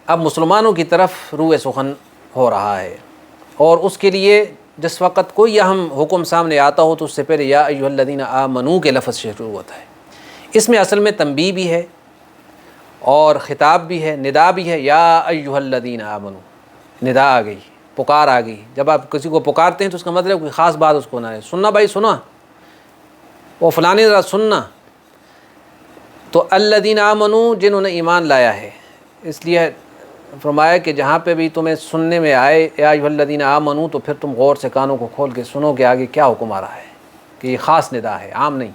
اب مسلمانوں کی طرف روئے سخن ہو رہا ہے، اور اس کے لیے جس وقت کوئی اہم حکم سامنے آتا ہو تو اس سے پہلے یا ایھا الذین آمنو کے لفظ سے شروع ہوتا ہے۔ اس میں اصل میں تنبیہ بھی ہے اور خطاب بھی ہے، ندا بھی ہے، یا ایھا الذین آمنو، ندا آ گئی، پکار آ گئی۔ جب آپ کسی کو پکارتے ہیں تو اس کا مطلب کوئی خاص بات اس کو نہ ہے، سننا بھائی سنا، وہ فلانے ذرا سننا۔ تو الذین آمنو، جنہوں نے ایمان لایا ہے، اس لیے فرمایا کہ جہاں پہ بھی تمہیں سننے میں آئے یا ایھا الذین آمنو تو پھر تم غور سے کانوں کو کھول کے سنو کہ آگے کیا حکم آ رہا ہے، کہ یہ خاص ندا ہے، عام نہیں۔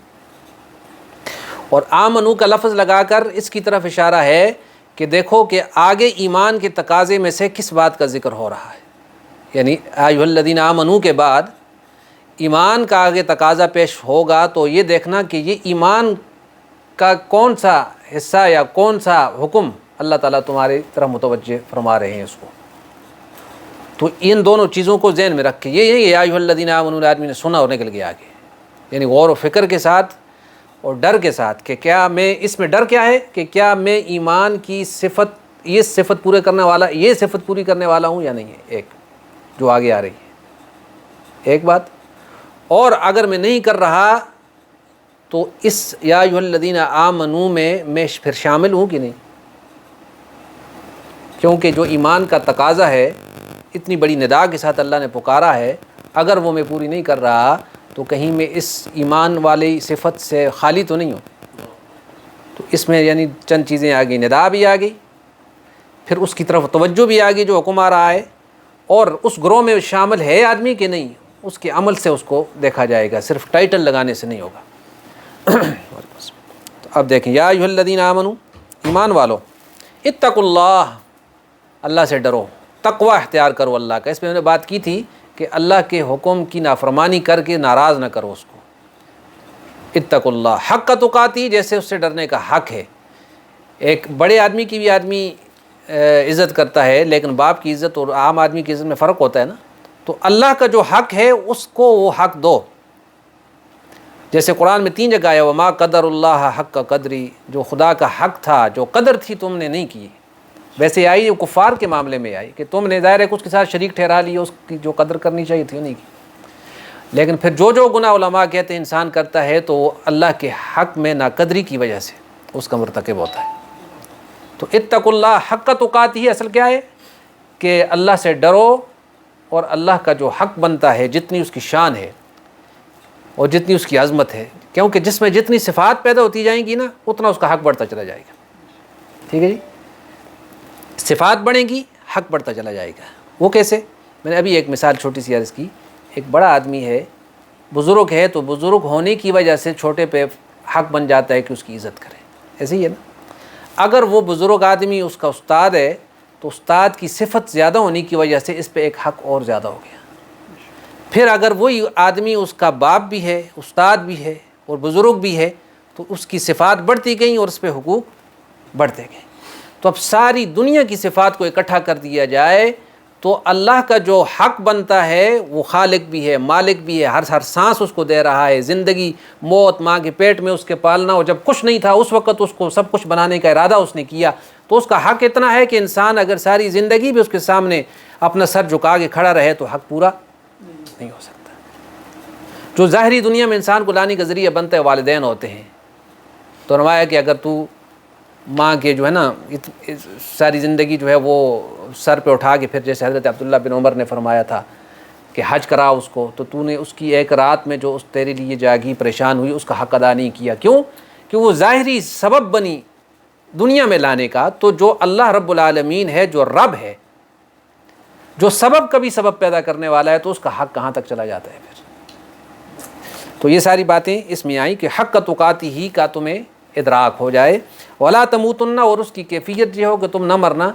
اور آمنو کا لفظ لگا کر اس کی طرف اشارہ ہے کہ دیکھو کہ آگے ایمان کے تقاضے میں سے کس بات کا ذکر ہو رہا ہے، یعنی ایھا الذین آمنو کے بعد ایمان کا آگے تقاضا پیش ہوگا تو یہ دیکھنا کہ یہ ایمان کا کون سا حصہ یا کون سا حکم اللہ تعالیٰ تمہاری طرف متوجہ فرما رہے ہیں اس کو۔ تو ان دونوں چیزوں کو ذہن میں رکھ کے یہ یا ایھا الذین آمنو آدمی نے سنا اور نکل گیا آگے، یعنی غور و فکر کے ساتھ اور ڈر کے ساتھ کہ کیا میں، اس میں ڈر کیا ہے کہ کیا میں ایمان کی صفت، یہ صفت پورے کرنے والا، یہ صفت پوری کرنے والا ہوں یا نہیں ہے، ایک جو آگے آ رہی ہے ایک بات، اور اگر میں نہیں کر رہا تو اس یا ایھا الذین آمنو میں پھر شامل ہوں کہ نہیں، کیونکہ جو ایمان کا تقاضا ہے اتنی بڑی ندا کے ساتھ اللہ نے پکارا ہے، اگر وہ میں پوری نہیں کر رہا تو کہیں میں اس ایمان والی صفت سے خالی تو نہیں ہوں۔ تو اس میں یعنی چند چیزیں آ گئی، ندا بھی آ گئی، پھر اس کی طرف توجہ بھی آ گئی جو حکم آ رہا ہے، اور اس گروہ میں شامل ہے آدمی کہ نہیں، اس کے عمل سے اس کو دیکھا جائے گا، صرف ٹائٹل لگانے سے نہیں ہوگا۔ تو اب دیکھیں یا ایھا الذین آمنو، ایمان والو، اتقوا اللہ، اللہ سے ڈرو، تقوی اختیار کرو اللہ کا۔ اس میں نے بات کی تھی کہ اللہ کے حکم کی نافرمانی کر کے ناراض نہ کرو اس کو۔ اتقوا اللہ حق تقاتی، جیسے اس سے ڈرنے کا حق ہے۔ ایک بڑے آدمی کی بھی آدمی عزت کرتا ہے، لیکن باپ کی عزت اور عام آدمی کی عزت میں فرق ہوتا ہے نا، تو اللہ کا جو حق ہے اس کو وہ حق دو۔ جیسے قرآن میں 3 جگہ آیا وما قدر اللہ حق قدری، جو خدا کا حق تھا، جو قدر تھی تم نے نہیں کی۔ ویسے آئی وہ کفار کے معاملے میں آئی کہ تم نے ظاہر ہے کچھ کے ساتھ شریک ٹھہرا لیا، اس کی جو قدر کرنی چاہیے تھی وہ نہیں کی۔ لیکن پھر جو گناہ علماء کہتے ہیں انسان کرتا ہے تو وہ اللہ کے حق میں ناقدری کی وجہ سے اس کا مرتکب ہوتا ہے۔ تو اتقوا اللہ حق تقاتہ اصل کیا ہے کہ اللہ سے ڈرو، اور اللہ کا جو حق بنتا ہے، جتنی اس کی شان ہے اور جتنی اس کی عظمت ہے، کیونکہ جس میں جتنی صفات پیدا ہوتی جائیں گی نا اتنا اس کا حق بڑھتا چلا جائے گا۔ ٹھیک ہے جی، صفات بڑھیں گی حق بڑھتا چلا جائے گا۔ وہ کیسے؟ میں نے ابھی ایک مثال چھوٹی سی عرض کی، ایک بڑا آدمی ہے، بزرگ ہے، تو بزرگ ہونے کی وجہ سے چھوٹے پہ حق بن جاتا ہے کہ اس کی عزت کرے، ایسے ہی ہے نا۔ اگر وہ بزرگ آدمی اس کا استاد ہے تو استاد کی صفت زیادہ ہونے کی وجہ سے اس پہ ایک حق اور زیادہ ہو گیا۔ پھر اگر وہی آدمی اس کا باپ بھی ہے، استاد بھی ہے اور بزرگ بھی ہے تو اس کی صفات بڑھتی گئیں اور اس پہ حقوق بڑھتے گئے۔ تو اب ساری دنیا کی صفات کو اکٹھا کر دیا جائے تو اللہ کا جو حق بنتا ہے، وہ خالق بھی ہے، مالک بھی ہے، ہر سانس اس کو دے رہا ہے، زندگی موت ماں کے پیٹ میں اس کے پالنا، اور جب کچھ نہیں تھا اس وقت اس کو سب کچھ بنانے کا ارادہ اس نے کیا، تو اس کا حق اتنا ہے کہ انسان اگر ساری زندگی بھی اس کے سامنے اپنا سر جھکا کے کھڑا رہے تو حق پورا نہیں ہو سکتا۔ جو ظاہری دنیا میں انسان کو لانے کا ذریعہ بنتا ہے والدین ہوتے ہیں، تو فرمایا کہ اگر تو ماں کے جو ہے نا ساری زندگی جو ہے وہ سر پہ اٹھا کے، پھر جیسے حضرت عبداللہ بن عمر نے فرمایا تھا کہ حج کرا اس کو، تو نے اس کی ایک رات میں جو اس تیرے لیے جاگی پریشان ہوئی اس کا حق ادا نہیں کیا۔ کیوں؟ کہ وہ ظاہری سبب بنی دنیا میں لانے کا، تو جو اللہ رب العالمین ہے، جو رب ہے، جو سبب کبھی سبب پیدا کرنے والا ہے، تو اس کا حق کہاں تک چلا جاتا ہے پھر۔ تو یہ ساری باتیں اس میں آئیں کہ حق تقاتہ ہی کا تمہیں ادراک ہو جائے۔ ولا تموتن، اور اس کی کیفیت یہ ہو کہ تم نہ مرنا،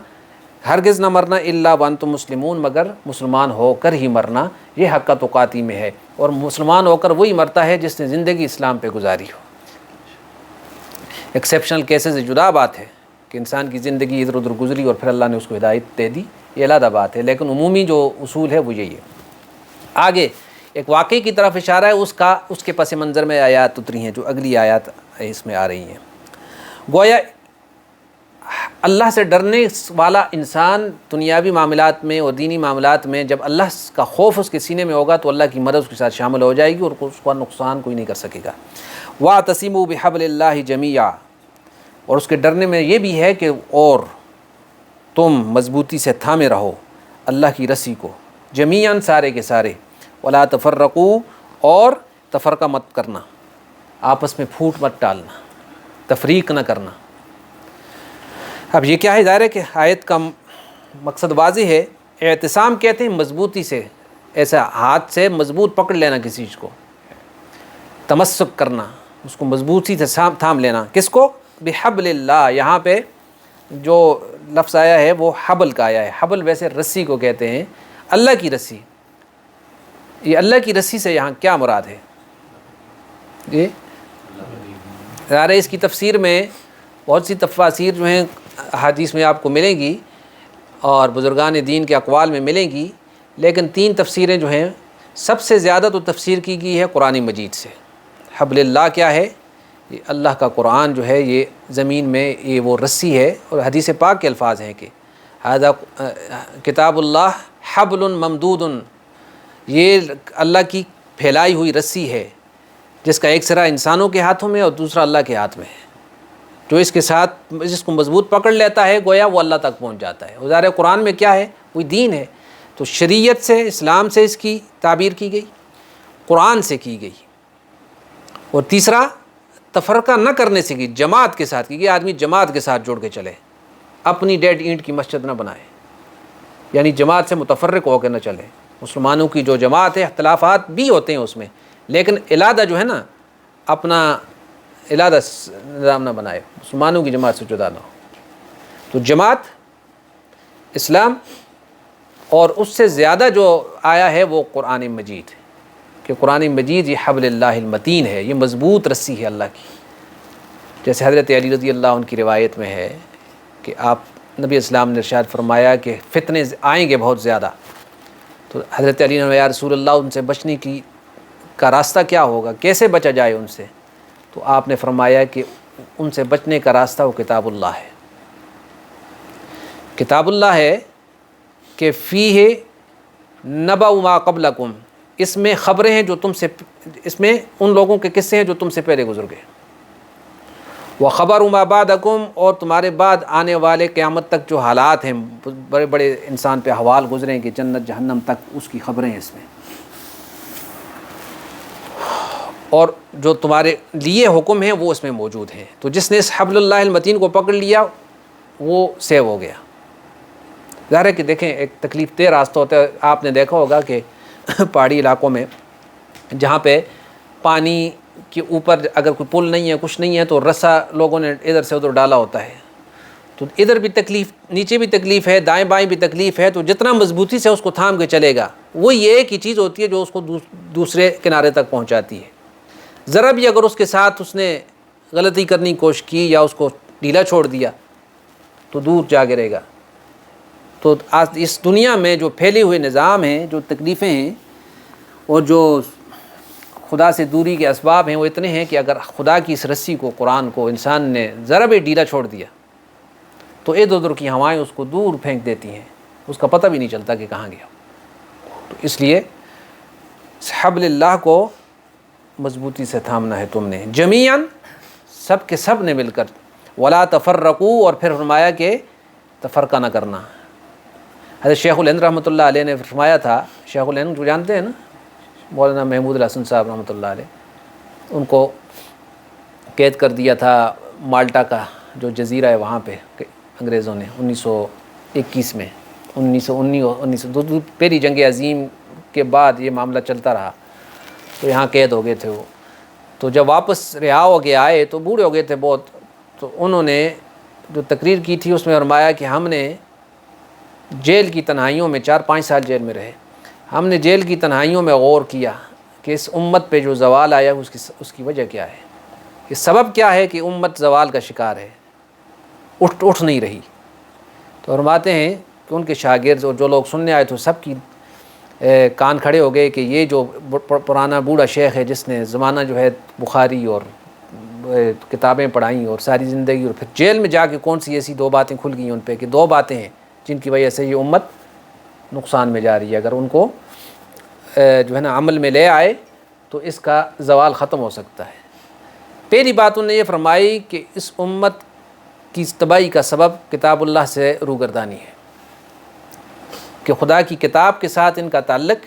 ہرگز نہ مرنا، الا وانتم مسلمون، مگر مسلمان ہو کر ہی مرنا، یہ حق تقاتی میں ہے۔ اور مسلمان ہو کر وہی مرتا ہے جس نے زندگی اسلام پہ گزاری ہو۔ ایکسیپشنل کیسز سے جدا بات ہے کہ انسان کی زندگی ادھر ادھر گزری اور پھر اللہ نے اس کو ہدایت دے دی، یہ علیحدہ بات ہے، لیکن عمومی جو اصول ہے وہ یہی ہے۔ آگے ایک واقعے کی طرف اشارہ ہے، اس کے پس منظر میں آیات اتری ہیں جو اگلی آیات اس میں آ رہی ہیں۔ گویا اللہ سے ڈرنے والا انسان دنیاوی معاملات میں اور دینی معاملات میں جب اللہ کا خوف اس کے سینے میں ہوگا تو اللہ کی مدد اس کے ساتھ شامل ہو جائے گی اور اس کا نقصان کوئی نہیں کر سکے گا۔ وَاعْتَصِمُوا بِحَبْلِ اللَّهِ جَمِيعًا، اور اس کے ڈرنے میں یہ بھی ہے کہ اور تم مضبوطی سے تھامے رہو اللہ کی رسی کو، جمیعاً سارے کے سارے، وَلَا تَفَرَّقُوا، اور تفرقہ مت کرنا، آپس میں پھوٹ مت ڈالنا، تفریق نہ کرنا۔ اب یہ کیا ہے؟ ظاہر ہے کہ آیت کا مقصد واضح ہے۔ اعتصام کہتے ہیں مضبوطی سے، ایسا ہاتھ سے مضبوط پکڑ لینا کسی چیز کو، تمسک کرنا، اس کو مضبوطی سے تھام لینا۔ کس کو؟ بحبل اللہ، یہاں پہ جو لفظ آیا ہے وہ حبل کا آیا ہے۔ حبل ویسے رسی کو کہتے ہیں، اللہ کی رسی۔ یہ اللہ کی رسی سے یہاں کیا مراد ہے؟ جی ظاہر ہے اس کی تفسیر میں بہت سی تفاسیر جو ہیں حدیث میں آپ کو ملیں گی اور بزرگان دین کے اقوال میں ملیں گی، لیکن 3 تفسیریں جو ہیں سب سے زیادہ تو تفسیر کی گئی ہے قرآن مجید سے۔ حبل اللہ کیا ہے؟ یہ اللہ کا قرآن جو ہے، یہ زمین میں یہ وہ رسی ہے، اور حدیث پاک کے الفاظ ہیں کہ ھذا کتاب اللہ حبل ممدود، یہ اللہ کی پھیلائی ہوئی رسی ہے جس کا ایک سرا انسانوں کے ہاتھوں میں اور دوسرا اللہ کے ہاتھ میں ہے۔ جو اس کے ساتھ جس کو مضبوط پکڑ لیتا ہے گویا وہ اللہ تک پہنچ جاتا ہے۔ ظاہر قرآن میں کیا ہے؟ وہی دین ہے، تو شریعت سے، اسلام سے اس کی تعبیر کی گئی، قرآن سے کی گئی۔ اور تیسرا تفرقہ نہ کرنے سے کی، جماعت کے ساتھ کی گئی۔ آدمی جماعت کے ساتھ جوڑ کے چلے، اپنی ڈیڈ اینٹ کی مسجد نہ بنائے، یعنی جماعت سے متفرق ہو کے نہ چلے۔ مسلمانوں کی جو جماعت ہے، اختلافات بھی ہوتے ہیں اس میں، لیکن علادہ جو ہے نا، اپنا علادہ نظام نہ بنائے، مسلمانوں کی جماعت سے جدا نہ ہو۔ تو جماعت، اسلام، اور اس سے زیادہ جو آیا ہے وہ قرآن مجید، کہ قرآن مجید یہ حبل اللہ المتین ہے، یہ مضبوط رسی ہے اللہ کی۔ جیسے حضرت علی رضی اللہ عنہ کی روایت میں ہے کہ آپ نبی اسلام نے ارشاد فرمایا کہ فتنے آئیں گے بہت زیادہ، تو حضرت علی نے یا رسول اللہ ان سے بچنے کا راستہ کیا ہوگا، کیسے بچا جائے ان سے؟ تو آپ نے فرمایا کہ ان سے بچنے کا راستہ وہ کتاب اللہ ہے۔ کتاب اللہ ہے کہ فیہ نبأ ما قبلکم، اس میں خبریں ہیں جو تم سے، اس میں ان لوگوں کے قصے ہیں جو تم سے پہلے گزر گئے۔ وخبر ما بعدکم، اور تمہارے بعد آنے والے قیامت تک جو حالات ہیں، بڑے بڑے انسان پہ احوال گزریں کہ جنت جہنم تک، اس کی خبریں ہیں اس میں۔ اور جو تمہارے لیے حکم ہیں وہ اس میں موجود ہیں۔ تو جس نے اس حبل اللہ المتین کو پکڑ لیا وہ سیو ہو گیا۔ ظاہر ہے کہ دیکھیں ایک تکلیف دہ راستہ ہوتا ہے، آپ نے دیکھا ہوگا کہ پہاڑی علاقوں میں جہاں پہ پانی کے اوپر اگر کوئی پل نہیں ہے، کچھ نہیں ہے، تو رسا لوگوں نے ادھر سے ادھر ڈالا ہوتا ہے، تو ادھر بھی تکلیف، نیچے بھی تکلیف ہے، دائیں بائیں بھی تکلیف ہے، تو جتنا مضبوطی سے اس کو تھام کے چلے گا وہ یہ ایک ہی چیز ہوتی ہے جو اس کو دوسرے کنارے تک پہنچاتی ہے۔ ذرا بھی اگر اس کے ساتھ اس نے غلطی کرنے کی کوشش کی یا اس کو ڈھیلا چھوڑ دیا تو دور جا گرے گا۔ تو آج اس دنیا میں جو پھیلے ہوئے نظام ہیں، جو تکلیفیں ہیں اور جو خدا سے دوری کے اسباب ہیں، وہ اتنے ہیں کہ اگر خدا کی اس رسی کو، قرآن کو، انسان نے ذرا بھی ڈھیلا چھوڑ دیا تو ادھر ادھر کی ہوائیں اس کو دور پھینک دیتی ہیں، اس کا پتہ بھی نہیں چلتا کہ کہاں گیا۔ تو اس لیے حبل اللہ کو مضبوطی سے تھامنا ہے تم نے، جمیعاً، سب کے سب نے مل کر، ولا تفرقوا، اور پھر فرمایا کہ تفرقہ نہ کرنا۔ حضرت شیخ الہند رحمۃ اللہ علیہ نے فرمایا تھا، شیخ الہند جو جانتے ہیں نا، مولانا محمود الحسن صاحب رحمۃ اللہ علیہ، ان کو قید کر دیا تھا مالٹا کا جو جزیرہ ہے وہاں پہ انگریزوں نے 1921 میں، 1919 پہلی جنگ عظیم کے بعد یہ معاملہ چلتا رہا، تو یہاں قید ہو گئے تھے وہ۔ تو جب واپس رہا ہو کے آئے تو بوڑھے ہو گئے تھے بہت، تو انہوں نے جو تقریر کی تھی اس میں فرمایا کہ ہم نے جیل کی تنہائیوں میں 4-5 سال جیل میں رہے، ہم نے جیل کی تنہائیوں میں غور کیا کہ اس امت پہ جو زوال آیا اس کی وجہ کیا ہے، یہ سبب کیا ہے کہ امت زوال کا شکار ہے، اٹھ نہیں رہی۔ تو فرماتے ہیں کہ ان کے شاگرد اور جو لوگ سننے آئے تو سب کی کان کھڑے ہو گئے کہ یہ جو پرانا بوڑھا شیخ ہے جس نے زمانہ جو ہے بخاری اور کتابیں پڑھائیں اور ساری زندگی، اور پھر جیل میں جا کے کون سی ایسی 2 باتیں کھل گئیں ان پہ کہ 2 باتیں ہیں جن کی وجہ سے یہ امت نقصان میں جا رہی ہے، اگر ان کو جو ہے نا عمل میں لے آئے تو اس کا زوال ختم ہو سکتا ہے۔ پہلی بات انہوں نے یہ فرمائی کہ اس امت کی تباہی کا سبب کتاب اللہ سے روگردانی ہے، کہ خدا کی کتاب کے ساتھ ان کا تعلق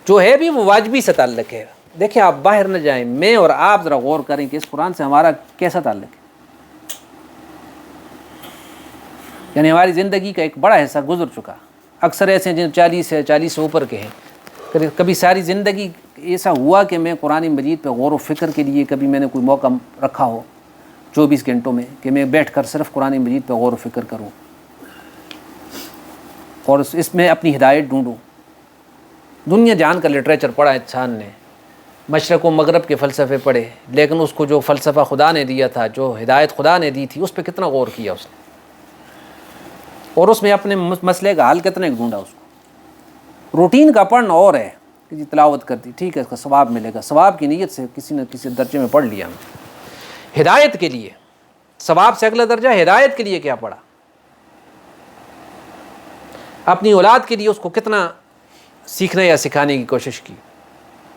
جو ہے بھی وہ واجبی سے تعلق ہے۔ دیکھیں آپ باہر نہ جائیں، میں اور آپ ذرا غور کریں کہ اس قرآن سے ہمارا کیسا تعلق ہے۔ یعنی ہماری زندگی کا ایک بڑا حصہ گزر چکا، اکثر ایسے ہیں جن 40 سے اوپر کے ہیں، کبھی ساری زندگی ایسا ہوا کہ میں قرآن مجید پہ غور و فکر کے لیے کبھی میں نے کوئی موقع رکھا ہو 24 گھنٹوں میں کہ میں بیٹھ کر صرف قرآن مجید پہ غور و فکر کروں اور اس میں اپنی ہدایت ڈھونڈوں۔ دنیا جان کا لٹریچر پڑھا انسان نے، مشرق و مغرب کے فلسفے پڑھے، لیکن اس کو جو فلسفہ خدا نے دیا تھا، جو ہدایت خدا نے دی تھی، اس پہ کتنا غور کیا اس نے، اور اس میں اپنے مسئلے کا حل کتنے ڈھونڈا اس کو۔ روٹین کا پڑھنا اور ہے کہ جی تلاوت کر دی، ٹھیک ہے، اس کا ثواب ملے گا، ثواب کی نیت سے کسی نہ کسی درجے میں پڑھ لیا ہم۔ ہدایت کے لیے ثواب سے اگلا درجہ ہدایت کے لیے کیا پڑھا، اپنی اولاد کے لیے اس کو کتنا سیکھنے یا سکھانے کی کوشش کی۔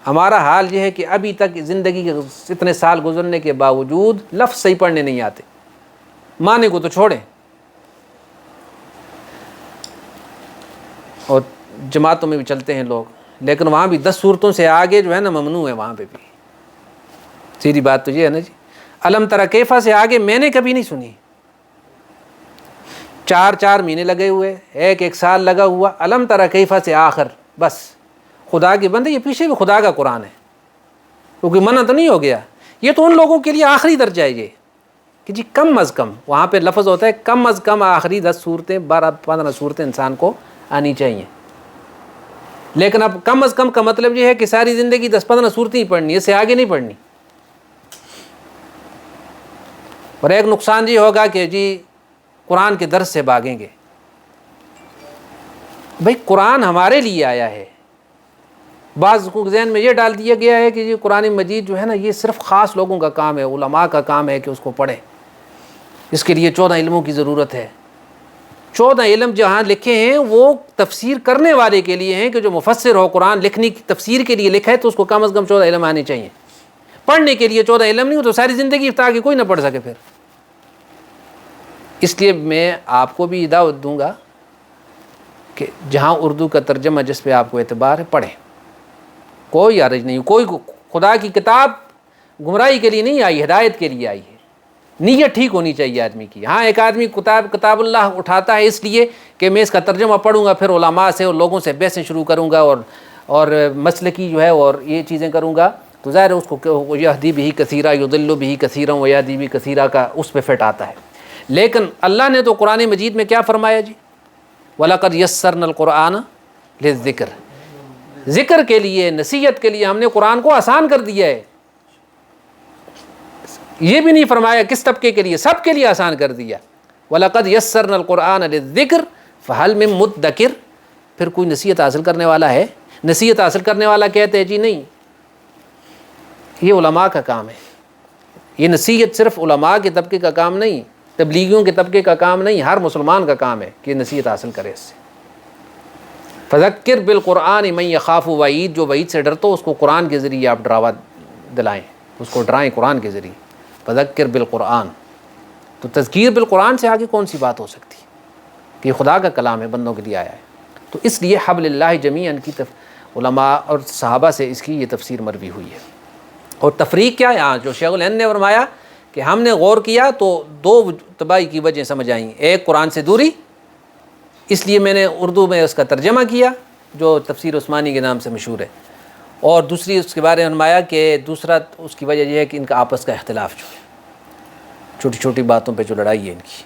ہمارا حال یہ ہے کہ ابھی تک زندگی کے اتنے سال گزرنے کے باوجود لفظ صحیح پڑھنے نہیں آتے، معنی کو تو چھوڑیں، اور جماعتوں میں بھی چلتے ہیں لوگ، لیکن وہاں بھی 10 صورتوں سے آگے جو ہے نا ممنوع ہے، وہاں پہ بھی سیدھی بات تو یہ ہے نا جی۔ الم تری کیفا سے آگے میں نے کبھی نہیں سنی، 4 مہینے لگے ہوئے، 1 سال لگا ہوا، الم تری کیفا سے آخر، بس خدا کے بندے یہ پیچھے بھی خدا کا قرآن ہے، کیونکہ منع تو نہیں ہو گیا۔ یہ تو ان لوگوں کے لیے آخری درجہ ہے یہ کہ جی کم از کم، وہاں پہ لفظ ہوتا ہے کم از کم آخری 10 صورتیں 12-15 صورتیں انسان کو آنی چاہیے، لیکن اب کم از کم کا مطلب یہ ہے کہ ساری زندگی 10-15 صورتیں ہی پڑھنی ہے، اس سے آگے نہیں پڑھنی۔ اور ایک نقصان یہ ہوگا کہ جی قرآن کے درس سے بھاگیں گے۔ بھئی قرآن ہمارے لیے آیا ہے، بعض کو ذہن میں یہ ڈال دیا گیا ہے کہ یہ قرآن مجید جو ہے نا یہ صرف خاص لوگوں کا کام ہے، علماء کا کام ہے کہ اس کو پڑھیں، اس کے لیے 14 علموں کی ضرورت ہے۔ 14 علم جہاں لکھے ہیں وہ تفسیر کرنے والے کے لیے ہیں، کہ جو مفسر ہو قرآن لکھنے کی تفسیر کے لیے لکھا ہے تو اس کو کم از کم 14 علم آنے چاہیے۔ پڑھنے کے لیے 14 علم نہیں ہو تو ساری زندگی تاکہ کوئی نہ پڑھ سکے پھر۔ اس لیے میں آپ کو بھی دعوت دوں گا کہ جہاں اردو کا ترجمہ جس پہ آپ کو اعتبار ہے پڑھیں، کوئی حرج نہیں، کوئی خدا کی کتاب گمراہی کے لیے نہیں آئی، ہدایت کے لیے آئی ہے۔ نیت ٹھیک ہونی چاہیے آدمی کی۔ ہاں ایک آدمی کتاب اللہ اٹھاتا ہے اس لیے کہ میں اس کا ترجمہ پڑھوں گا، پھر علماء سے اور لوگوں سے بحثیں شروع کروں گا اور مسلکی جو ہے اور یہ چیزیں کروں گا، تو ظاہر ہے اس کو یہدی بہ کثیرا یضل بہ کثیرا ویہدی بہ کثیرا کا اس پہ فٹ آتا ہے۔ لیکن اللہ نے تو قرآن مجید میں کیا فرمایا جی، وَلَقَدْ يَسَّرْنَا الْقُرْآنَ لِلذِّكْرِ، ذکر کے لیے، نصیحت کے لیے ہم نے قرآن کو آسان کر دیا ہے۔ یہ بھی نہیں فرمایا کس طبقے کے لیے، سب کے لیے آسان کر دیا۔ وَلَقَدْ يَسَّرْنَا الْقُرْآنَ لِلذِّكْرِ فَهَلْ مِن مُدَّكِرٍ، پھر کوئی نصیحت حاصل کرنے والا ہے؟ نصیحت حاصل کرنے والا کہتے ہیں جی نہیں، یہ علماء کا کام ہے، یہ نصیحت صرف علماء کے طبقے کا کام نہیں، تبلیغیوں کے طبقے کا کام نہیں، ہر مسلمان کا کام ہے کہ نصیحت حاصل کرے اس سے۔ فذکر بالقرآن من یخاف وعید، جو وعید سے ڈرتا ہو اس کو قرآن کے ذریعے آپ ڈراوا دلائیں، اس کو ڈرائیں قرآن کے ذریعے۔ فذکر بالقرآن، تو تذکیر بالقرآن سے آگے کون سی بات ہو سکتی کہ یہ خدا کا کلام ہے، بندوں کے لیے آیا ہے۔ تو اس لیے حبل اللہ جمیعاً کی علماء اور صحابہ سے اس کی یہ تفسیر مروی ہوئی ہے۔ اور تفریق کیا ہے؟ ہاں جو شیخ الہند نے فرمایا کہ ہم نے غور کیا تو 2 تباہی کی وجہ سمجھ آئیں، ایک قرآن سے دوری، اس لیے میں نے اردو میں اس کا ترجمہ کیا جو تفسیر عثمانی کے نام سے مشہور ہے، اور دوسری اس کے بارے میں فرمایا کہ دوسرا اس کی وجہ یہ ہے کہ ان کا آپس کا اختلاف جو ہے، چھوٹی چھوٹی باتوں پہ جو لڑائی ہے ان کی،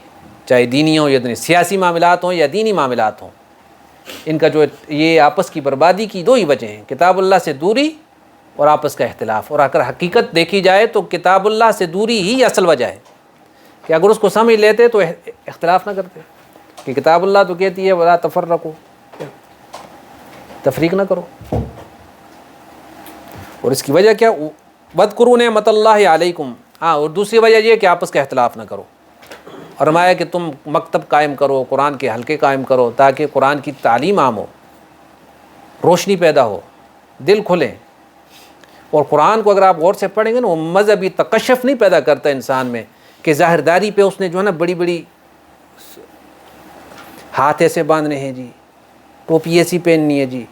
چاہے دینی ہوں یا سیاسی معاملات ہوں یا دینی معاملات ہوں، ان کا جو یہ آپس کی بربادی کی 2 ہی وجہ ہیں، کتاب اللہ سے دوری اور آپس کا اختلاف۔ اور اگر حقیقت دیکھی جائے تو کتاب اللہ سے دوری ہی اصل وجہ ہے، کہ اگر اس کو سمجھ لیتے تو اختلاف نہ کرتے، کہ کتاب اللہ تو کہتی ہے ولا تفرقوا، تفریق نہ کرو۔ اور اس کی وجہ کیا؟ وَاذْكُرُوا نِعْمَتَ اللَّهِ عَلَيْكُمْ، ہاں، اور دوسری وجہ یہ کہ آپس کا اختلاف نہ کرو، اور فرمایا کہ تم مکتب قائم کرو، قرآن کے حلقے قائم کرو، تاکہ قرآن کی تعلیم عام ہو، روشنی پیدا ہو، دل کھلیں۔ اور قرآن کو اگر آپ غور سے پڑھیں گے نا، وہ مذہبی تکشف نہیں پیدا کرتا انسان میں کہ ظاہرداری پہ اس نے جو ہے نا بڑی بڑی ہاتھ ایسے باندھنے ہیں جی، ٹوپی ایسی پہننی ہے جی،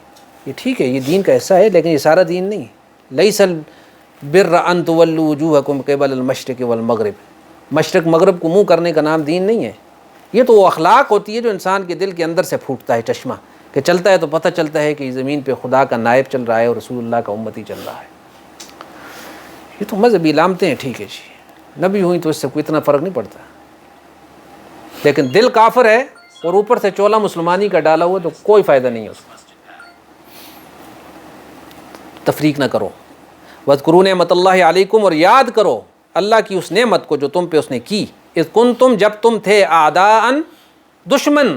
یہ ٹھیک ہے، یہ دین کا حصہ ہے، لیکن یہ سارا دین نہیں ہے۔ لیس البر ان تولوا وجوہکم قبل المشرق والمغرب، مشرق مغرب کو منہ کرنے کا نام دین نہیں ہے، یہ تو وہ اخلاق ہوتی ہے جو انسان کے دل کے اندر سے پھوٹتا ہے چشمہ، کہ چلتا ہے تو پتہ چلتا ہے کہ یہ زمین پہ خدا کا نائب چل رہا ہے اور رسول اللہ کا امتی چل رہا ہے۔ یہ تو مذہبی علامتیں ہیں، ٹھیک ہے جی، نبی ہوئی تو اس سے کوئی اتنا فرق نہیں پڑتا، لیکن دل کافر ہے اور اوپر سے چولا مسلمانی کا ڈالا ہوا تو کوئی فائدہ نہیں ہے اس کا۔ تفریق نہ کرو۔ وَاذْكُرُوا نِعْمَتَ اللَّهِ عَلَيْكُمْ، اور یاد کرو اللہ کی اس نعمت کو جو تم پہ اس نے کی، اذ کنتم، جب تم تھے، اعداء، دشمن،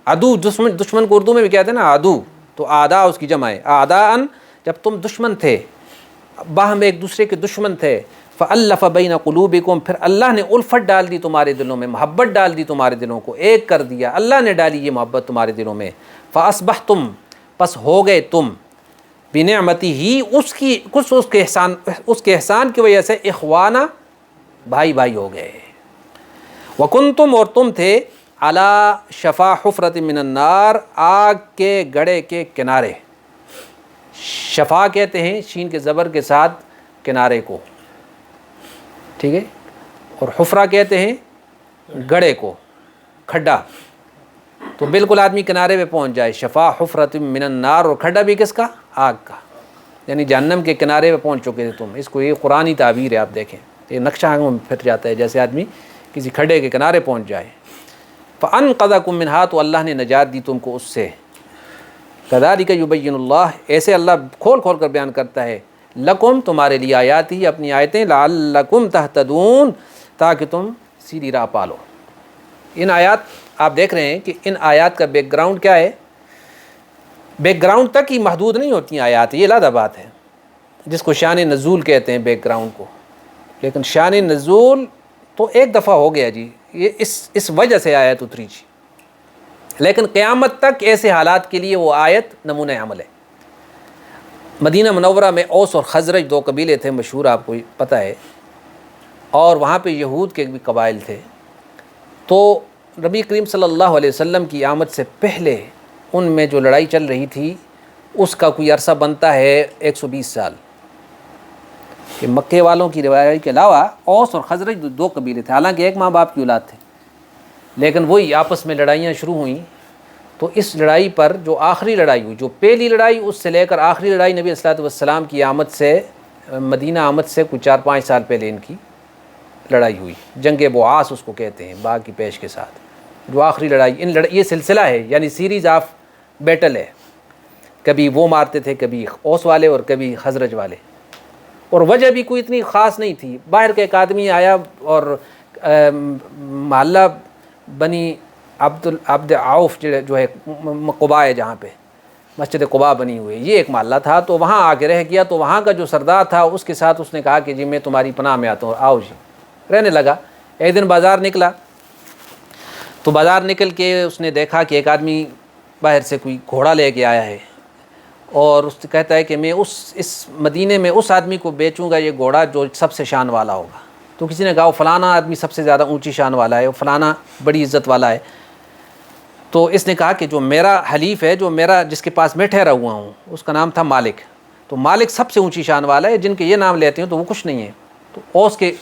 عدو، دشمن کو اردو میں بھی کہتے ہیں نا عدو، تو اعداء اس کی جمع ہے، اعداء، جب تم دشمن تھے، باہم ایک دوسرے کے دشمن تھے، فَأَلَّفَ بَيْنَ قُلُوبِكُمْ، پھر اللہ نے الفت ڈال دی تمہارے دلوں میں، محبت ڈال دی تمہارے دلوں کو، ایک کر دیا، اللہ نے ڈالی یہ محبت تمہارے دلوں میں، فَأَصْبَحْتُمْ، پس ہو گئے تم، بنعمتی ہی، اس کے احسان کی وجہ سے، اخوانا، بھائی بھائی ہو گئے، وکنتم، اور تم تھے، علی شفا حفرۃ من النار، آگ کے گڑھے کے کنارے، شفا کہتے ہیں شین کے زبر کے ساتھ کنارے کو، ٹھیک ہے، اور حفرہ کہتے ہیں گڑھے کو، کھڈا، تو بالکل آدمی کنارے پہ پہنچ جائے، شفا حفرۃ من النار، اور کھڈا بھی کس کا؟ آگ کا، یعنی جہنم کے کنارے پہ پہنچ چکے تھے تم۔ اس کو یہ قرآنی تعبیر ہے، آپ دیکھیں یہ نقشہ آنکھوں میں پھٹ جاتا ہے، جیسے آدمی کسی کھڈے کے کنارے پہنچ جائے۔ فَأَنْقَذَكُم مِّنْهَا، تو اللہ نے نجات دی تم کو اس سے۔ كَذَلِكَ يُبَيِّنُ اللَّهُ، ایسے اللہ کھول کھول کر بیان کرتا ہے، لَكُم، تمہارے لیے آیات ہی، اپنی آیتیں، لَعَلَّكُمْ تَهْتَدُونَ، تاکہ تم سیدھی راہ پالو۔ ان آیات آپ دیکھ رہے ہیں کہ ان آیات کا بیک گراؤنڈ کیا ہے؟ بیک گراؤنڈ تک ہی محدود نہیں ہوتی آیات، یہ علیحدہ بات ہے، جس کو شان نزول کہتے ہیں بیک گراؤنڈ کو، لیکن شان نزول تو ایک دفعہ ہو گیا جی، یہ اس وجہ سے آیت اتری جی، لیکن قیامت تک ایسے حالات کے لیے وہ آیت نمونہ عمل ہے۔ مدینہ منورہ میں اوس اور خزرج دو قبیلے تھے مشہور، آپ کو پتہ ہے، اور وہاں پہ یہود کے بھی قبائل تھے، تو نبی کریم صلی اللہ علیہ وسلم کی آمد سے پہلے ان میں جو لڑائی چل رہی تھی اس کا کوئی عرصہ بنتا ہے 120 سال، کہ مکے والوں کی روایت کے علاوہ اوس اور خزرج دو قبیلے تھے، حالانکہ ایک ماں باپ کی اولاد تھے، لیکن وہی آپس میں لڑائیاں شروع ہوئیں۔ تو اس لڑائی پر جو آخری لڑائی ہوئی، جو پہلی لڑائی اس سے لے کر آخری لڑائی نبی صلی اللہ علیہ وسلم کی آمد سے، مدینہ آمد سے کوئی 4-5 سال پہلے ان کی لڑائی ہوئی، جنگ بعاث اس کو کہتے ہیں، باغ کی پیش کے ساتھ، جو آخری لڑائی، یہ سلسلہ ہے، یعنی سیریز آف بیٹل ہے، کبھی وہ مارتے تھے، کبھی اوس والے اور کبھی خزرج والے، اور وجہ بھی کوئی اتنی خاص نہیں تھی، باہر کا ایک آدمی آیا اور محلہ بنی عبد عوف جو ہے قباء ہے جہاں پہ مسجد قباء بنی ہوئی ہے، یہ ایک محلہ تھا، تو وہاں آ کے رہ گیا، تو وہاں کا جو سردار تھا اس کے ساتھ اس نے کہا کہ جی میں تمہاری پناہ میں آتا ہوں، آؤ جی، رہنے لگا۔ ایک دن بازار نکلا، تو بازار نکل کے اس نے دیکھا کہ ایک آدمی باہر سے کوئی گھوڑا لے کے آیا ہے، اور اس سے کہتا ہے کہ میں اس مدینے میں اس آدمی کو بیچوں گا یہ گھوڑا جو سب سے شان والا ہوگا۔ تو کسی نے کہا وہ فلانا آدمی سب سے زیادہ اونچی شان والا ہے، وہ فلانا بڑی عزت والا ہے۔ تو اس نے کہا کہ جو میرا حلیف ہے، جو میرا جس کے پاس میں ٹھہرا ہوا ہوں، اس کا نام تھا مالک، تو مالک سب سے اونچی شان والا ہے، جن کے یہ نام لیتے ہیں تو وہ کچھ نہیں ہے۔ تو اوس کے،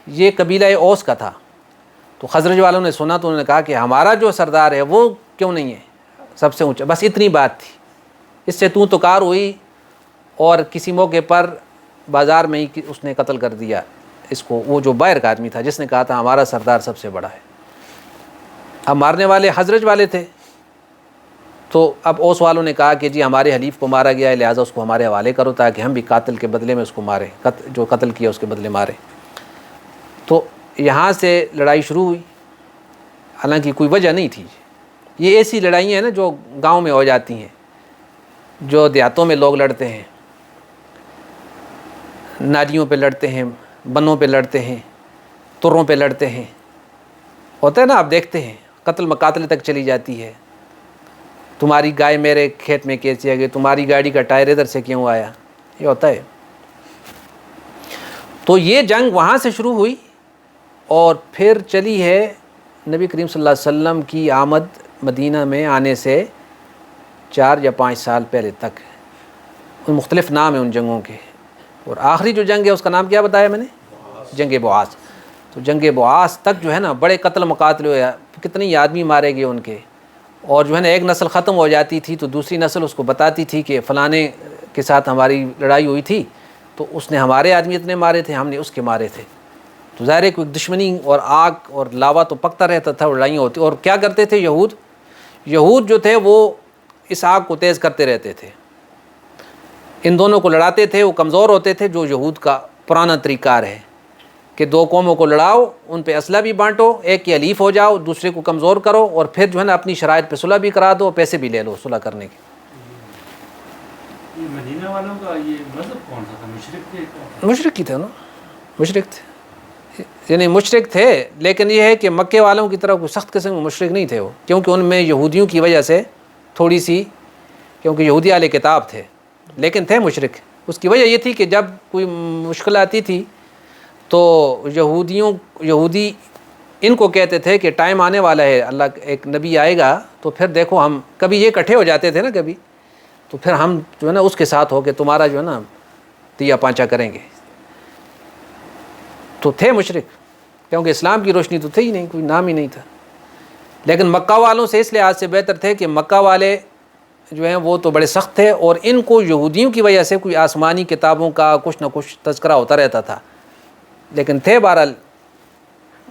یہ قبیلہ اوس کا تھا، تو خزرج والوں نے سنا تو انہوں نے کہا کہ ہمارا جو سردار ہے وہ کیوں نہیں ہے سب سے اونچا، بس اتنی بات تھی، اس سے تو کار ہوئی، اور کسی موقع پر بازار میں ہی اس نے قتل کر دیا اس کو، وہ جو باہر کا آدمی تھا جس نے کہا تھا ہمارا سردار سب سے بڑا ہے۔ اب مارنے والے خزرج والے تھے، تو اب اوس والوں نے کہا کہ جی ہمارے حلیف کو مارا گیا ہے، لہٰذا اس کو ہمارے حوالے کرو تاکہ ہم بھی قاتل کے بدلے میں اس کو ماریں، جو قتل کیا اس کے بدلے ماریں۔ تو یہاں سے لڑائی شروع ہوئی، حالانکہ کوئی وجہ نہیں تھی، یہ ایسی لڑائیاں ہیں نا جو گاؤں میں ہو جاتی ہیں، جو دیہاتوں میں لوگ لڑتے ہیں، نالیوں پہ لڑتے ہیں، بنوں پہ لڑتے ہیں، تروں پہ لڑتے ہیں، ہوتا ہے نا، آپ دیکھتے ہیں قتل مقاتل تک چلی جاتی ہے. تمہاری گائے میرے کھیت میں کیسے آ گئی، تمہاری گاڑی کا ٹائر ادھر سے کیوں آیا، یہ ہوتا ہے. تو یہ جنگ وہاں سے شروع ہوئی اور پھر چلی ہے نبی کریم صلی اللہ علیہ وسلم کی آمد مدینہ میں آنے سے 4 یا 5 سال پہلے تک. ان مختلف نام ہیں ان جنگوں کے، اور آخری جو جنگ ہے اس کا نام کیا بتایا میں نے، جنگ بعاث. تو جنگ بعاث تک جو ہے نا بڑے قتل مقاتل ہوئے، کتنے ہی آدمی مارے گئے ان کے، اور جو ہے نا ایک نسل ختم ہو جاتی تھی تو دوسری نسل اس کو بتاتی تھی کہ فلانے کے ساتھ ہماری لڑائی ہوئی تھی تو اس نے ہمارے آدمی اتنے مارے تھے، ہم نے اس کے مارے تھے. تو ظاہر ہے کوئی دشمنی اور آگ اور لاوا تو پکتا رہتا تھا، اور لڑائیاں ہوتی. اور کیا کرتے تھے یہود جو تھے وہ اس آگ کو تیز کرتے رہتے تھے، ان دونوں کو لڑاتے تھے. وہ کمزور ہوتے تھے، جو یہود کا پرانا طریقہ ہے کہ 2 قوموں کو لڑاؤ، ان پہ اسلحہ بھی بانٹو، ایک کے حلیف ہو جاؤ، دوسرے کو کمزور کرو، اور پھر جو ہے نا اپنی شرائط پہ صلح بھی کرا دو، پیسے بھی لے لو صلح کرنے کے. مدینہ والوں کا یہ مذہب کون سا تھا؟ مشرک تھے؟ مشرک ہی تھے نا، مشرک تھے، یعنی مشرک تھے. لیکن یہ ہے کہ مکے والوں کی طرح کوئی سخت قسم کے مشرک نہیں تھے وہ، کیونکہ ان میں یہودیوں کی وجہ سے تھوڑی سی، کیونکہ یہودی اہل کتاب تھے لیکن تھے مشرک. اس کی وجہ یہ تھی کہ جب کوئی مشکل آتی تھی تو یہودی ان کو کہتے تھے کہ ٹائم آنے والا ہے، اللہ ایک نبی آئے گا تو پھر دیکھو ہم، کبھی یہ اکٹھے ہو جاتے تھے نا کبھی، تو پھر ہم جو ہے نا اس کے ساتھ ہو کے تمہارا جو ہے نا تیا پانچا کریں گے. تو تھے مشرک، کیونکہ اسلام کی روشنی تو تھی ہی نہیں، کوئی نام ہی نہیں تھا. لیکن مکہ والوں سے اس لحاظ سے بہتر تھے کہ مکہ والے جو ہیں وہ تو بڑے سخت تھے، اور ان کو یہودیوں کی وجہ سے کوئی آسمانی کتابوں کا کچھ نہ کچھ تذکرہ ہوتا رہتا تھا، لیکن تھے بہرحال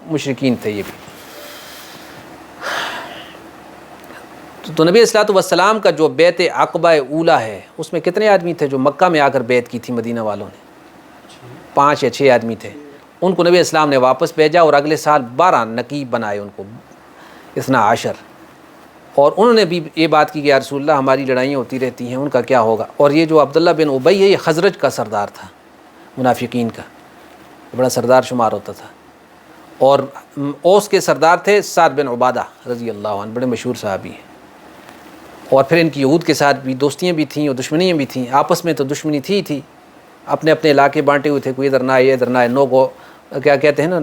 مشرکین تھے یہ بھی. تو نبی صلی اللہ علیہ وسلم کا جو بیعت عقبہ اولیٰ ہے اس میں کتنے آدمی تھے جو مکہ میں آ کر بیعت کی تھی مدینہ والوں نے؟ 5 یا 6 آدمی تھے. ان کو نبی اسلام نے واپس بھیجا، اور اگلے سال 12 نقیب بنائے ان کو، 12. اور انہوں نے بھی یہ بات کی کہ یا رسول اللہ ہماری لڑائیاں ہوتی رہتی ہیں، ان کا کیا ہوگا. اور یہ جو عبداللہ بن ابی ہے یہ خزرج کا سردار تھا، منافقین کا بڑا سردار شمار ہوتا تھا. اور اوس کے سردار تھے سعد بن عبادہ رضی اللہ عنہ، بڑے مشہور صحابی ہیں. اور پھر ان کی یہود کے ساتھ بھی دوستیاں بھی تھیں اور دشمنیاں بھی تھیں، آپس میں تو دشمنی تھی ہی تھی، اپنے اپنے علاقے بانٹے ہوئے تھے، کوئی ادھر نہ آئے ادھر نہ آئے، نو گو کیا کہتے ہیں نا،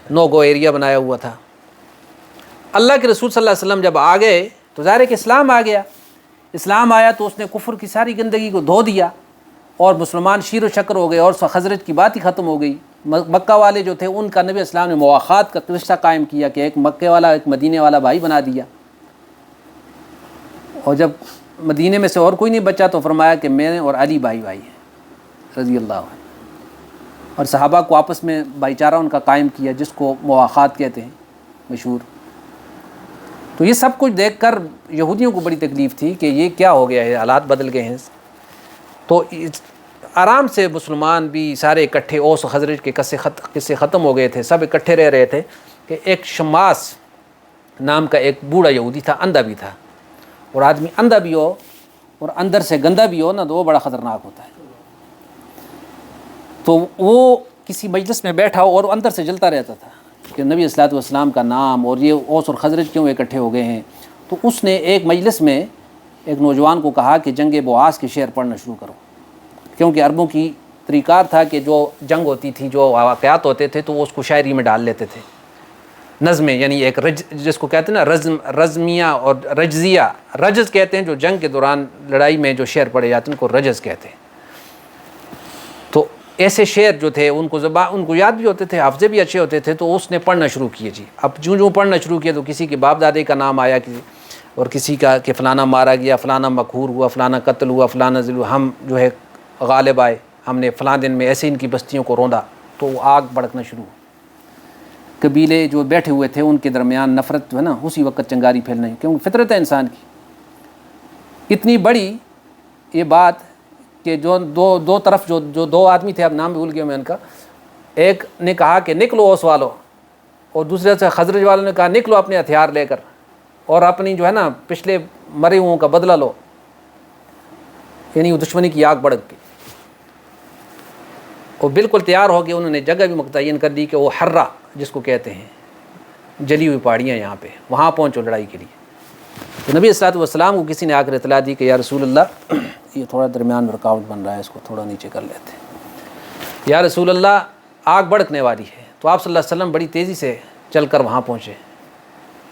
نو گو ایریا بنایا ہوا تھا. اللہ کے رسول صلی اللہ علیہ وسلم جب آ گئے تو ظاہر ہے کہ اسلام آ گیا. اسلام آیا تو اس نے کفر کی ساری گندگی کو دھو دیا، اور مسلمان شیر و شکر ہو گئے، اور خزرج کی بات ہی ختم ہو گئی. مکہ والے جو تھے ان کا نبی اسلام نے مواخات کا رشتہ قائم کیا کہ ایک مکے والا ایک مدینے والا بھائی بنا دیا. اور جب مدینے میں سے اور کوئی نہیں بچا تو فرمایا کہ میں اور علی بھائی ہیں رضی اللہ عنہ. اور صحابہ کو آپس میں بھائی چارہ ان کا قائم کیا، جس کو مواخات کہتے ہیں مشہور. تو یہ سب کچھ دیکھ کر یہودیوں کو بڑی تکلیف تھی کہ یہ کیا ہو گیا ہے، حالات بدل گئے ہیں. تو آرام سے مسلمان بھی سارے اکٹھے، اوس و خزرج کے قصے ختم ہو گئے تھے، سب اکٹھے رہ رہے تھے کہ ایک شماس نام کا ایک بوڑھا یہودی تھا، اندھا بھی تھا. اور آدمی اندھا بھی ہو اور اندر سے گندا بھی ہو نا تو وہ بڑا خطرناک ہوتا ہے. تو وہ کسی مجلس میں بیٹھا اور اندر سے جلتا رہتا تھا کہ نبی صلی اللہ علیہ وسلم کا نام اور یہ اوس اور خزرج کیوں اکٹھے ہو گئے ہیں. تو اس نے ایک مجلس میں ایک نوجوان کو کہا کہ جنگ بعاث کے شعر پڑھنا شروع کرو، کیونکہ عربوں کی طریقہ تھا کہ جو جنگ ہوتی تھی، جو واقعات ہوتے تھے تو وہ اس کو شاعری میں ڈال لیتے تھے، نظمیں، یعنی ایک جس کو کہتے ہیں نا رزمیہ اور رجزیہ. رجز کہتے ہیں جو جنگ کے دوران لڑائی میں جو شعر پڑھے جاتے ہیں ان کو رجز کہتے ہیں. تو ایسے شعر جو تھے ان کو یاد بھی ہوتے تھے، حافظے بھی اچھے ہوتے تھے. تو اس نے پڑھنا شروع کیے جی. اب جو پڑھنا شروع کیا تو کسی کے باپ دادے کا نام آیا اور کسی کا کہ فلانا مارا گیا، فلانا مقہور ہوا، فلانا قتل ہوا، فلانا ذل ہوا، ہم جو ہے غالب آئے، ہم نے فلاں دن میں ایسے ان کی بستیوں کو روندا. تو وہ آگ بھڑکنا شروع ہو. قبیلے جو بیٹھے ہوئے تھے ان کے درمیان نفرت جو ہے نا اسی وقت چنگاری پھیلنا، کیونکہ فطرت ہے انسان کی. اتنی بڑی یہ بات کہ جو دو طرف جو 2 آدمی تھے، اب نام بھول گیا میں ان کا، ایک نے کہا کہ نکلو اوس والو، اور دوسرے سے خزرج والوں نے کہا نکلو اپنے ہتھیار لے کر اور اپنی جو ہے نا پچھلے مرے ہوئوں کا بدلہ لو. یعنی وہ دشمنی کی آگ بڑک گئی. وہ بالکل تیار ہو کے انہوں نے جگہ بھی متعین کر دی کہ وہ حرہ جس کو کہتے ہیں جلی ہوئی پہاڑیاں یہاں پہ، وہاں پہنچو لڑائی کے لیے۔ تو نبی صلی اللہ علیہ وسلم کو کسی نے آ کر اطلاع دی کہ یا رسول اللہ یہ تھوڑا درمیان میں رکاوٹ بن رہا ہے، اس کو تھوڑا نیچے کر لیتے ہیں۔ یا رسول اللہ آگ بھڑکنے والی ہے۔ تو آپ صلی اللہ علیہ وسلم بڑی تیزی سے چل کر وہاں پہنچے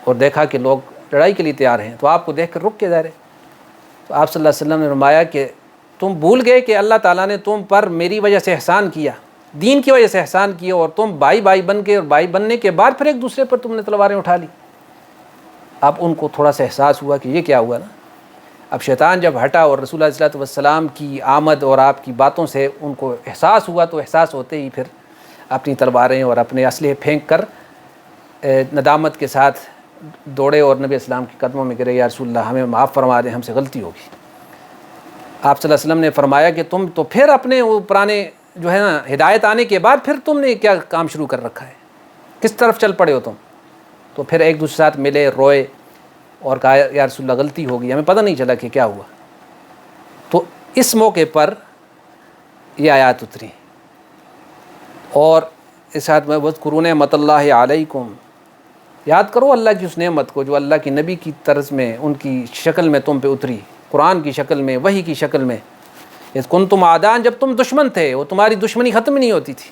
اور دیکھا کہ لوگ لڑائی کے لیے تیار ہیں، تو آپ کو دیکھ کر رک کے ظاہر ہے۔ تو آپ صلی اللہ علیہ وسلم نے فرمایا کہ تم بھول گئے کہ اللہ تعالیٰ نے تم پر میری وجہ سے احسان کیا، دین کی وجہ سے احسان کیا، اور تم بھائی بن کے اور بھائی بننے کے بعد پھر ایک دوسرے پر تم نے تلواریں اٹھا لی۔ اب ان کو تھوڑا سا احساس ہوا کہ یہ کیا ہوا نا۔ اب شیطان جب ہٹا اور رسول اللہ صلی اللہ علیہ وسلم کی آمد اور آپ کی باتوں سے ان کو احساس ہوا، تو احساس ہوتے ہی پھر اپنی تلواریں اور اپنے اسلحے پھینک کر ندامت کے ساتھ دوڑے اور نبی اسلام کے قدموں میں گرے، یا رسول اللہ ہمیں معاف فرما دیں، ہم سے غلطی ہوگی۔ آپ صلی اللہ علیہ وسلم نے فرمایا کہ تم تو پھر اپنے وہ پرانے جو ہے نا ہدایت آنے کے بعد پھر تم نے کیا کام شروع کر رکھا ہے، کس طرف چل پڑے ہو تم؟ تو پھر ایک دوسرے ساتھ ملے، روئے اور کہا یا رسول اللہ غلطی ہو گئی، ہمیں پتہ نہیں چلا کہ کیا ہوا۔ تو اس موقع پر یہ آیات اتری، اور اس ساتھ میں وَاذْكُرُوا نِعْمَتَ اللَّهِ عَلَيْكُمْ، یاد کرو اللہ کی اس نعمت کو جو اللہ کی نبی کی طرز میں، ان کی شکل میں تم پہ اتری، قرآن کی شکل میں، وحی کی شکل میں۔ اذ کنتم اعداء، جب تم دشمن تھے، وہ تمہاری دشمنی ختم نہیں ہوتی تھی۔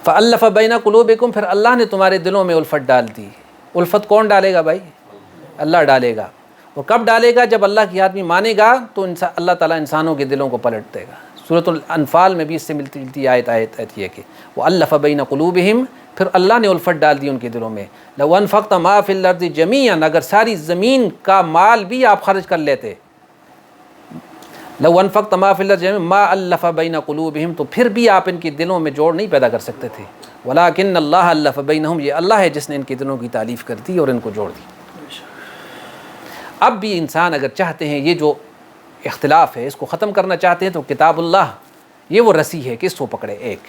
فألف بین قلوبکم، پھر اللہ نے تمہارے دلوں میں الفت ڈال دی۔ الفت کون ڈالے گا بھائی؟ اللہ ڈالے گا۔ اور کب ڈالے گا؟ جب اللہ کی آدمی مانے گا تو اللہ تعالیٰ انسانوں کے دلوں کو پلٹ دے گا۔ سورۃ الانفال میں بھی اس سے ملتی جلتی آیت یہ کہ وألف بین قلوبہم، پھر اللہ نے الفت ڈال دی ان کے دلوں میں۔ لو انفقت ما فی الارض جمیعا، اگر ساری زمین کا مال بھی آپ خرچ کر لیتے، لو انفقت ما فی الارض جمیعا ما الف بین قلوبہم، تو پھر بھی آپ ان کے دلوں میں جوڑ نہیں پیدا کر سکتے تھے۔ ولکن اللہ الف بینہم، یہ اللہ ہے جس نے ان کے دلوں کی تالیف کر دی اور ان کو جوڑ دی۔ اب بھی انسان اگر چاہتے ہیں یہ جو اختلاف ہے اس کو ختم کرنا چاہتے ہیں، تو کتاب اللہ یہ وہ رسی ہے کہ اس کو پکڑے ایک،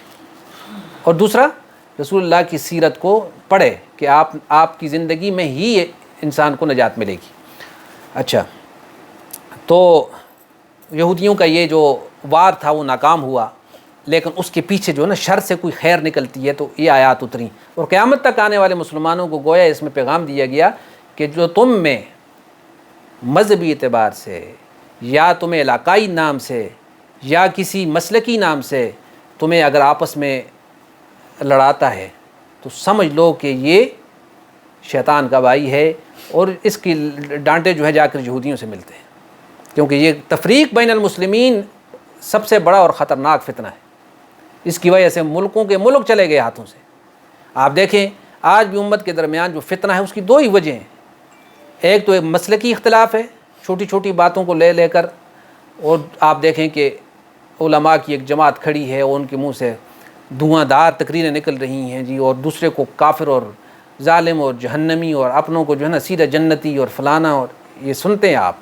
اور دوسرا رسول اللہ کی سیرت کو پڑھے کہ آپ کی زندگی میں ہی انسان کو نجات ملے گی۔ اچھا، تو یہودیوں کا یہ جو وار تھا وہ ناکام ہوا، لیکن اس کے پیچھے جو ہے نا شر سے کوئی خیر نکلتی ہے، تو یہ آیات اتریں، اور قیامت تک آنے والے مسلمانوں کو گویا اس میں پیغام دیا گیا کہ جو تم میں مذہبی اعتبار سے یا تمہیں علاقائی نام سے یا کسی مسلکی نام سے تمہیں اگر آپس میں لڑاتا ہے، تو سمجھ لو کہ یہ شیطان کا بھائی ہے، اور اس کی ڈانٹے جو ہے جا کر یہودیوں سے ملتے ہیں، کیونکہ یہ تفریق بین المسلمین سب سے بڑا اور خطرناک فتنہ ہے۔ اس کی وجہ سے ملکوں کے ملک چلے گئے ہاتھوں سے۔ آپ دیکھیں آج بھی امت کے درمیان جو فتنہ ہے اس کی دو ہی وجہ ہیں، ایک تو ایک مسلکی اختلاف ہے، چھوٹی چھوٹی باتوں کو لے کر، اور آپ دیکھیں کہ علماء کی ایک جماعت کھڑی ہے اور ان کے منہ سے دھواں دار تقریریں نکل رہی ہیں جی، اور دوسرے کو کافر اور ظالم اور جہنمی، اور اپنوں کو جو ہے نا سیدھا جنتی اور فلانا، اور یہ سنتے ہیں آپ۔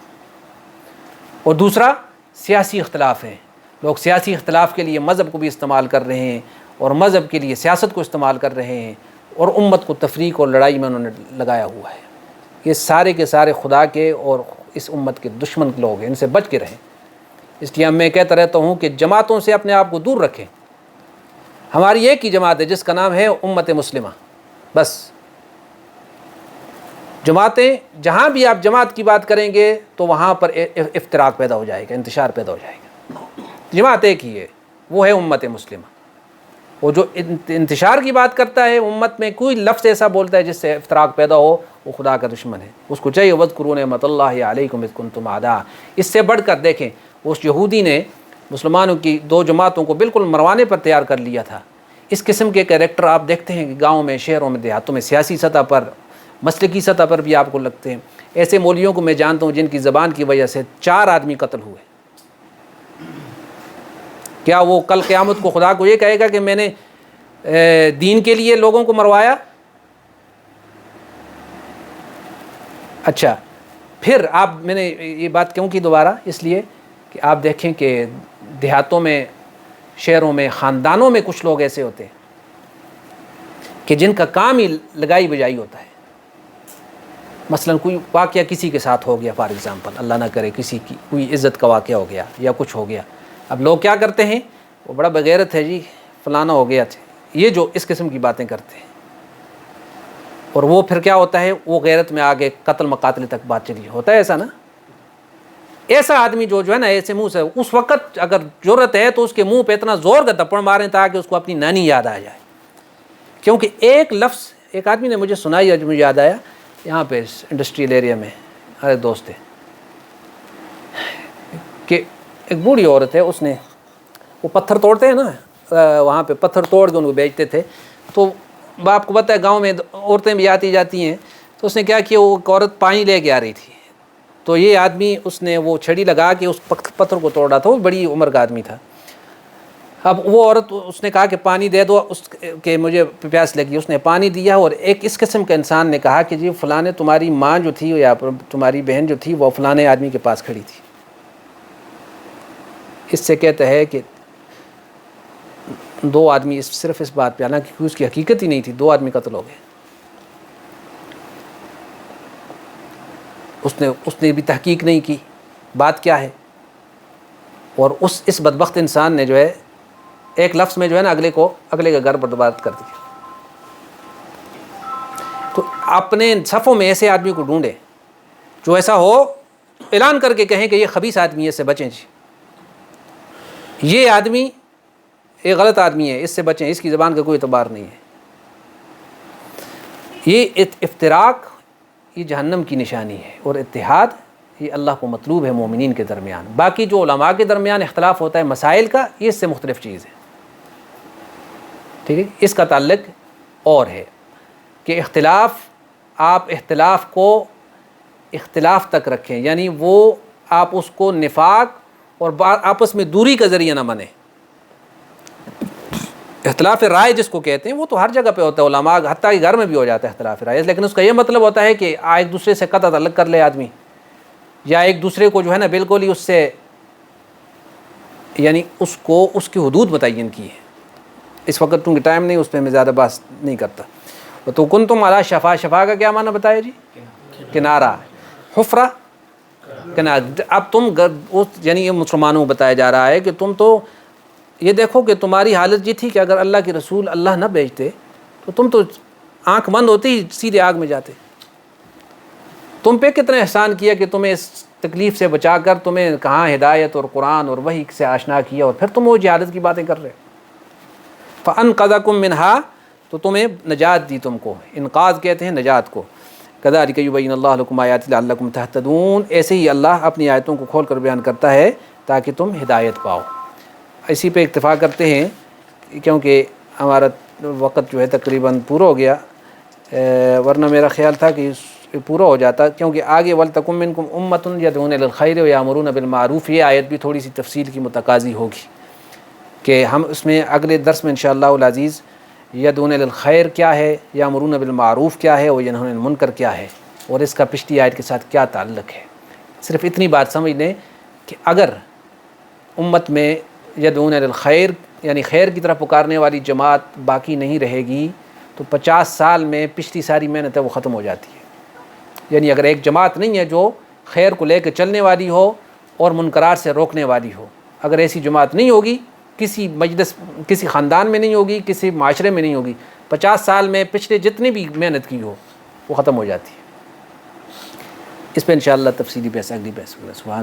اور دوسرا سیاسی اختلاف ہے، لوگ سیاسی اختلاف کے لیے مذہب کو بھی استعمال کر رہے ہیں، اور مذہب کے لیے سیاست کو استعمال کر رہے ہیں، اور امت کو تفریق اور لڑائی میں انہوں نے لگایا ہوا ہے۔ یہ سارے کے سارے خدا کے اور اس امت کے دشمن لوگ ہیں، ان سے بچ کے رہیں۔ اس لیے میں کہتا رہتا ہوں کہ جماعتوں سے اپنے آپ کو دور رکھیں۔ ہماری ایک ہی جماعت ہے جس کا نام ہے امت مسلمہ، بس۔ جماعتیں جہاں بھی آپ جماعت کی بات کریں گے تو وہاں پر افتراق پیدا ہو جائے گا، انتشار پیدا ہو جائے گا۔ جماعت ایک ہی ہے، وہ ہے امت مسلمہ۔ وہ جو انتشار کی بات کرتا ہے، امت میں کوئی لفظ ایسا بولتا ہے جس سے افتراق پیدا ہو، وہ خدا کا دشمن ہے۔ اس کو چاہیے وَاذْكُرُوا نِعْمَتَ اللَّهِ عَلَيْكُمْ إِذْ كُنتُمْ أَعْدَاءً۔ اس سے بڑھ کر دیکھیں، اس یہودی نے مسلمانوں کی دو جماعتوں کو بالکل مروانے پر تیار کر لیا تھا۔ اس قسم کے کریکٹر آپ دیکھتے ہیں کہ گاؤں میں، شہروں میں، دیہاتوں میں، سیاسی سطح پر، مسلکی سطح پر بھی آپ کو لگتے ہیں۔ ایسے مولویوں کو میں جانتا ہوں جن کی زبان کی وجہ سے 4 آدمی قتل ہوئے۔ کیا وہ کل قیامت کو خدا کو یہ کہے گا کہ میں نے دین کے لیے لوگوں کو مروایا؟ اچھا، پھر میں نے یہ بات کیوں کی دوبارہ؟ اس لیے کہ آپ دیکھیں کہ دیہاتوں میں، شہروں میں، خاندانوں میں کچھ لوگ ایسے ہوتے ہیں کہ جن کا کام ہی لگائی بجائی ہوتا ہے۔ مثلا کوئی واقعہ کسی کے ساتھ ہو گیا، فار ایگزامپل، اللہ نہ کرے کسی کی کوئی عزت کا واقعہ ہو گیا یا کچھ ہو گیا، اب لوگ کیا کرتے ہیں، وہ بڑا بغیرت ہے جی، فلانا ہو گیا تھا، یہ جو اس قسم کی باتیں کرتے ہیں، اور وہ پھر کیا ہوتا ہے، وہ غیرت میں آگے قتل مقاتل تک بات چلی، ہوتا ہے ایسا نا. ایسا آدمی جو ہے نا ایسے منہ سے اس وقت اگر ضرورت ہے تو اس کے منہ پہ اتنا زور کا تھپڑ ماریں تاکہ اس کو اپنی نانی یاد آ جائے. کیونکہ ایک لفظ ایک آدمی نے مجھے سنائی، آج مجھے یاد آیا، یہاں پہ انڈسٹریل ایریا میں ہمارے دوست تھے کہ ایک بوڑھی عورت ہے، اس نے وہ پتھر توڑتے ہیں نا، وہاں پہ پتھر توڑ کے ان کو بیچتے تھے. تو آپ کو پتہ ہے گاؤں میں عورتیں بھی آتی جاتی ہیں، تو اس نے کیا کیا، وہ ایک عورت پانی لے کے آ رہی تھی، تو یہ آدمی اس نے وہ چھڑی لگا کے اس پتھر کو توڑ رہا تھا، وہ بڑی عمر کا آدمی تھا. اب وہ عورت اس نے کہا کہ پانی دے دو، اس کے مجھے پیاس لگی، اس نے پانی دیا. اور ایک اس قسم کا انسان نے کہا کہ جی فلانے تمہاری ماں جو تھی یا تمہاری بہن جو تھی وہ فلانے آدمی کے پاس کھڑی تھی. اس سے کہتا ہے کہ دو آدمی صرف اس بات پہ آنا کہ اس کی حقیقت ہی نہیں تھی، دو آدمی قتل ہو گئے. اس نے بھی تحقیق نہیں کی بات کیا ہے، اور اس بدبخت انسان نے جو ہے ایک لفظ میں جو ہے نا اگلے کا گھر برباد کر دیا. تو اپنے صفوں میں ایسے آدمی کو ڈھونڈے جو ایسا ہو، اعلان کر کے کہیں کہ یہ خبیث آدمی ہے، اس سے بچیں جی، یہ آدمی یہ غلط آدمی ہے، اس سے بچیں، اس کی زبان کا کوئی اعتبار نہیں ہے. یہ افتراق یہ جہنم کی نشانی ہے، اور اتحاد یہ اللہ کو مطلوب ہے مومنین کے درمیان. باقی جو علماء کے درمیان اختلاف ہوتا ہے مسائل کا، یہ اس سے مختلف چیز ہے. ٹھیک ہے، اس کا تعلق اور ہے کہ آپ اختلاف کو اختلاف تک رکھیں، یعنی وہ آپ اس کو نفاق اور آپس میں دوری کا ذریعہ نہ بنے. اختلاف رائے جس کو کہتے ہیں وہ تو ہر جگہ پہ ہوتا ہے، علماء حتیٰ کہ گھر میں بھی ہو جاتا ہے اختلاف رائے، لیکن اس کا یہ مطلب ہوتا ہے کہ ایک دوسرے سے قطع تعلق کر لے آدمی، یا ایک دوسرے کو جو ہے نا بالکل ہی اس سے یعنی اس کو اس کی حدود متعین کی ہے. اس وقت چونکہ ٹائم نہیں، اس پہ میں زیادہ بات نہیں کرتا. تو کنتم علی شفا کا کیا معنی بتایا جی؟ کنارہ، حفرہ کنارہ. اب تم یعنی یہ مسلمانوں کو بتایا جا رہا ہے کہ تم تو یہ دیکھو کہ تمہاری حالت یہ تھی کہ اگر اللہ کے رسول اللہ نہ بھیجتے تو تم تو آنکھ بند ہوتی ہی سیدھے آگ میں جاتے. تم پہ کتنا احسان کیا کہ تمہیں اس تکلیف سے بچا کر تمہیں کہاں ہدایت اور قرآن اور وحی سے آشنا کیا، اور پھر تم وہ جہالت کی باتیں کر رہے. فَأَنْقَذَكُم مِّنْهَا، تو تمہیں نجات دی، تم کو انقاذ کہتے ہیں نجات کو. كَذَلِكَ يُبَيِّنُ اللَّهُ لَكُمْ آيَاتِهِ لَعَلَّكُمْ تَهْتَدُونَ. ایسے ہی اللہ اپنی آیتوں کو کھول کر بیان کرتا ہے تاکہ تم ہدایت پاؤ. اسی پہ اکتفا کرتے ہیں کیونکہ ہمارا وقت جو ہے تقریباً پورا ہو گیا، ورنہ میرا خیال تھا کہ پورا ہو جاتا، کیونکہ آگے وَلْتَكُن مِّنكُمْ أُمَّةٌ يَدْعُونَ إِلَى الْخَيْرِ وَيَأْمُرُونَ بِالْمَعْرُوفِ. یہ آیت بھی تھوڑی سی تفصیل کی متقاضی ہوگی کہ ہم اس میں اگلے درس میں انشاءاللہ العزیز یدعون الی الخیر کیا ہے، یامرون بالمعروف کیا ہے، اور ینہون عن المنکر کیا ہے، اور اس کا پچھلی آیت کے ساتھ کیا تعلق ہے. صرف اتنی بات سمجھ لیں کہ اگر امت میں یدعون الی الخیر یعنی خیر کی طرف پکارنے والی جماعت باقی نہیں رہے گی تو 50 سال میں پچھلی ساری محنت ہے وہ ختم ہو جاتی ہے. یعنی اگر ایک جماعت نہیں ہے جو خیر کو لے کے چلنے والی ہو اور منکرات سے روکنے والی ہو، اگر ایسی جماعت نہیں ہوگی، کسی مجلس کسی خاندان میں نہیں ہوگی، کسی معاشرے میں نہیں ہوگی، 50 سال میں پچھلے جتنی بھی محنت کی ہو وہ ختم ہو جاتی ہے. اس پہ انشاءاللہ تفصیلی بحث اگلی بحث ہوگا. سبحان